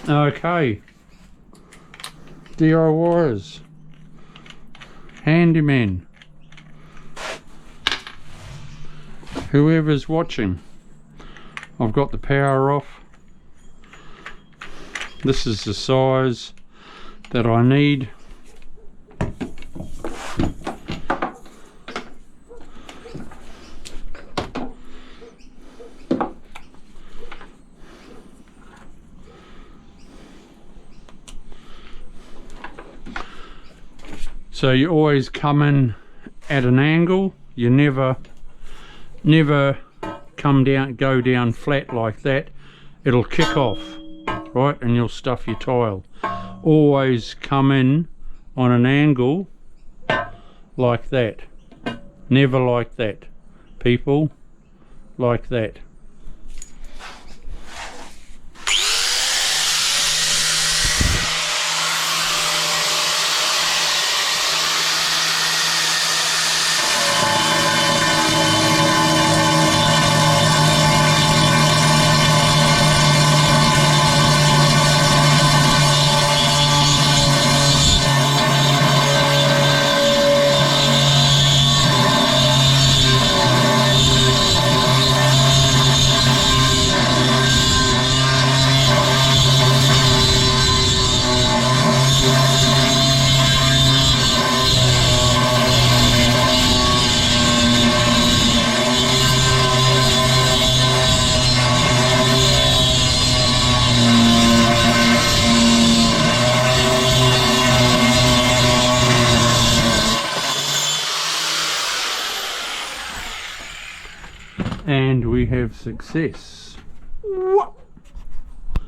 Okay, DIYers, handyman, whoever's watching, I've got the power off. This is the size that I need. So you always come in at an angle. You never go down flat like that. It'll kick off, right, and you'll stuff your tile. Always come in on an angle like that. Never like that, people, like that. And we have success. What?